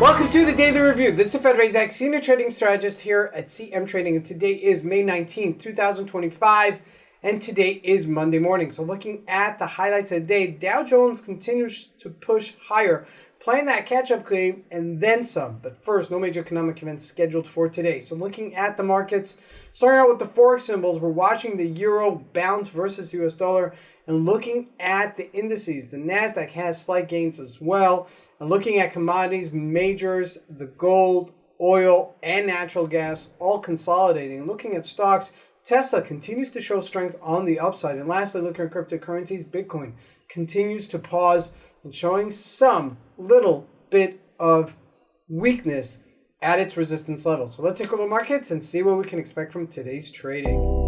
Welcome to the Daily Review. This is Fed Razak, Senior Trading Strategist here at CMTrading, and today is May 19th, 2025, and today is Monday morning. So looking at the highlights of the day, Dow Jones continues to push higher, playing that catch-up game and then some. But first, no major economic events scheduled for today. So looking at the markets, starting out with the Forex symbols, we're watching the euro bounce versus US dollar, and looking at the indices, the NASDAQ has slight gains as well. And looking at commodities, majors, the gold, oil, and natural gas all consolidating. Looking at stocks, Tesla continues to show strength on the upside. And lastly, looking at cryptocurrencies, Bitcoin continues to pause and showing some little bit of weakness at its resistance level. So let's take over the markets and see what we can expect from today's trading.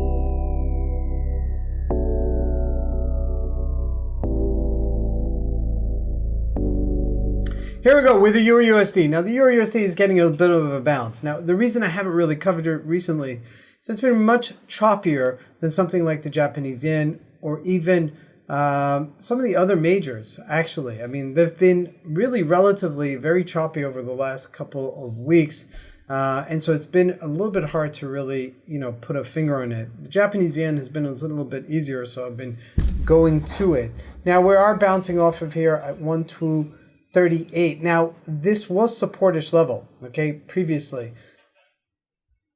Here we go with the Euro USD. Now, the Euro USD is getting a bit of a bounce. Now, the reason I haven't really covered it recently is it's been much choppier than something like the Japanese yen or even some of the other majors, actually. I mean, they've been really relatively very choppy over the last couple of weeks. And so it's been a little bit hard to really, put a finger on it. The Japanese yen has been a little bit easier, so I've been going to it. Now, we are bouncing off of here at 1,238. Now, this was supportish level, okay, previously.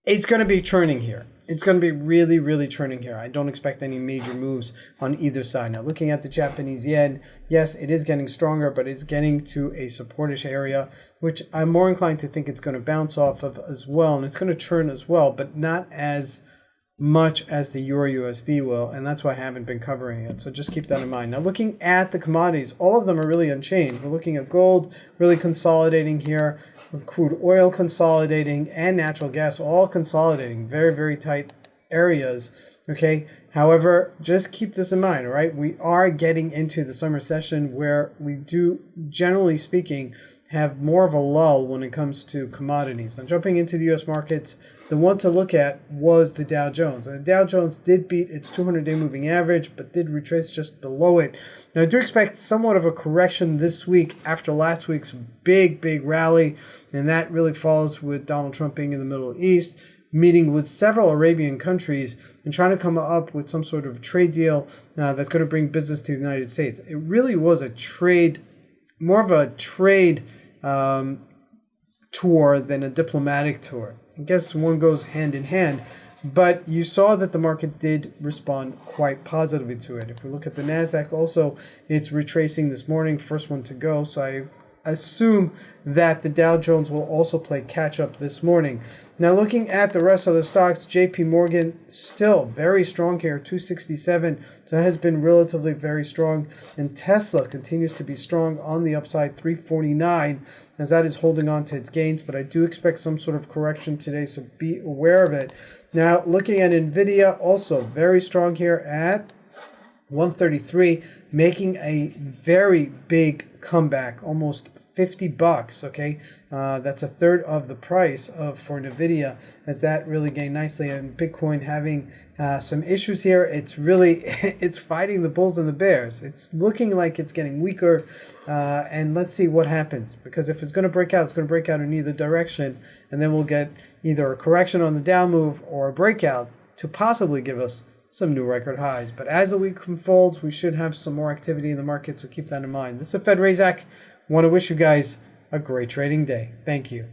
It's going to be churning here. It's going to be really, really churning here. I don't expect any major moves on either side. Now, looking at the Japanese yen, yes, it is getting stronger, but it's getting to a supportish area, which I'm more inclined to think it's going to bounce off of as well. And it's going to churn as well, but not as much as the Euro USD will, and that's why I haven't been covering it. So just keep that in mind. Now, looking at the commodities, all of them are really unchanged. We're looking at gold really consolidating here, crude oil consolidating, and natural gas all consolidating. Very, very tight areas. Okay. However, just keep this in mind, all right? We are getting into the summer session where we do, generally speaking, have more of a lull when it comes to commodities. Now, jumping into the U.S. markets, the one to look at was the Dow Jones. And the Dow Jones did beat its 200-day moving average, but did retrace just below it. Now, I do expect somewhat of a correction this week after last week's big, big rally, and that really follows with Donald Trump being in the Middle East, meeting with several Arabian countries and trying to come up with some sort of trade deal that's going to bring business to the United States. It really was a trade, more of a trade tour than a diplomatic tour. I guess one goes hand in hand, but you saw that the market did respond quite positively to it. If we look at the NASDAQ also, it's retracing this morning, first one to go. So I assume that the Dow Jones will also play catch up this morning. Now, looking at the rest of the stocks, JP Morgan still very strong here, 267. So that has been relatively very strong. And Tesla continues to be strong on the upside, 349, as that is holding on to its gains. But I do expect some sort of correction today, so be aware of it. Now, looking at NVIDIA, also very strong here at 133, making a very big comeback, almost $50. Okay, that's a third of the price for NVIDIA, as that really gained nicely. And Bitcoin having some issues here. It's really it's fighting the bulls and the bears. It's looking like it's getting weaker, and let's see what happens, because if it's going to break out, it's going to break out in either direction, and then we'll get either a correction on the down move or a breakout to possibly give us some new record highs. But as the week unfolds, we should have some more activity in the market, so keep that in mind. This is Fed Razak. Want to wish you guys a great trading day. Thank you.